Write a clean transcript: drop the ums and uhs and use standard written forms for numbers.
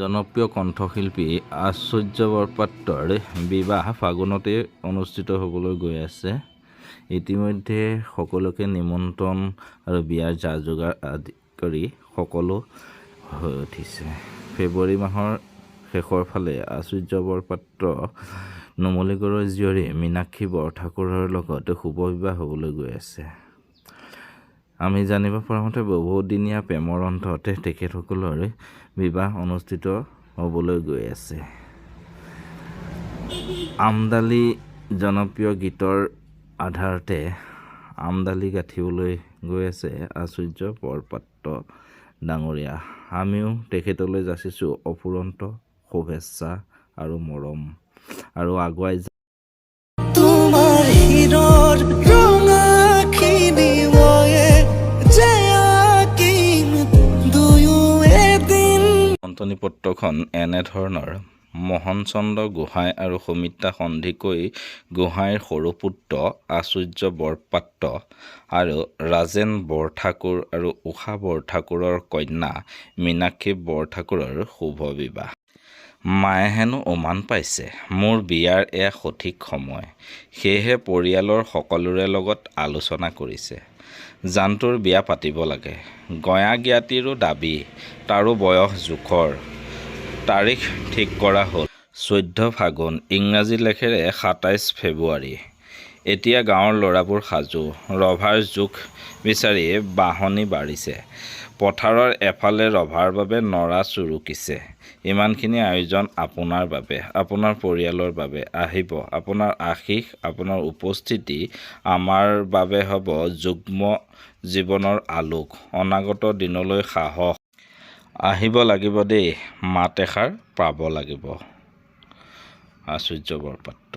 জনপ্ৰিয় কণ্ঠশিল্পী আশ্চৰ্য বৰপাত্ৰৰ বিবাহ ফাগুনতে অনুষ্ঠিত হ'বলৈ গৈ আছে। ইতিমধ্যে সকলোকে নিমন্ত্ৰণ আৰু বিয়াৰ যা-যোগাৰ আদি কৰি সকলো হৈ উঠিছে। ফেব্ৰুৱাৰী মাহৰ শেষৰ ফালে আশ্চৰ্য বৰপাত্ৰ নুমলীগড়ৰ জীয়ৰী মীনাক্ষী বৰঠাকুৰৰ লগত শুভ বিবাহ হ'বলৈ গৈ আছে। আমি জানিব পৰা মতে বহুদিনীয়া প্ৰেমৰ অন্তত তেখেতসকলৰ বিবাহ অনুষ্ঠিত হ'বলৈ গৈ আছে। আমদালি জনপ্ৰিয় গীতৰ আধাৰতে আমদালি গাঁঠিবলৈ গৈ আছে আশ্চৰ্য বৰপাত্ৰ ডাঙৰীয়া। আমিও তেখেতলৈ যাচিছোঁ অফুৰন্ত শুভেচ্ছা আৰু মৰম আৰু আগুৱাই তোমাৰ হৃদৰ ৰঙাখিনি ময়ে যে আঁকিম দুয়ো এদিন। মন্তনী পত্ৰখন এনেধৰণৰ: মোহন চন্দ্ৰ গোহাঁই আৰু সুমিত্ৰা সন্দিকৈ গোহাঁইৰ সৰু পুত্ৰ আশ্চৰ্য বৰপাত্ৰ আৰু ৰাজেন বৰঠাকুৰ আৰু উষা বৰঠাকুৰৰ কন্যা মীনাক্ষী বৰঠাকুৰৰ শুভ বিবাহ। মায়ে হেনো উমান পাইছে, মোৰ বিয়াৰ এয়া সঠিক সময়। সেয়েহে পৰিয়ালৰ সকলোৰে লগত আলোচনা কৰিছে। জানটোৰ বিয়া পাতিব লাগে। গঞা জ্ঞাতিৰো দাবী, তাৰো বয়স জোখৰ। তাৰিখ ঠিক কৰা হ'ল 14 ফাগুন, ইংৰাজী লেখেৰে 27 ফেব্ৰুৱাৰী। এতিয়া গাঁৱৰ ল'ৰাবোৰ সাজু। ৰভাৰ জোখ বিচাৰি বাহনী বাঢ়িছে। পথাৰৰ এফালে ৰভাৰ বাবে নৰা চুৰুকিছে। ইমানখিনি আয়োজন আপোনাৰ বাবে, আপোনাৰ পৰিয়ালৰ বাবে। আহিব, আপোনাৰ আশীষ, আপোনাৰ উপস্থিতি আমাৰ বাবে হ'ব যুগ্ম জীৱনৰ আলোক, অনাগত দিনলৈ সাহস। আহিব লাগিব দেই, মাত এষাৰ পাব লাগিব। আশ্চৰ্য বৰপাত্ৰ।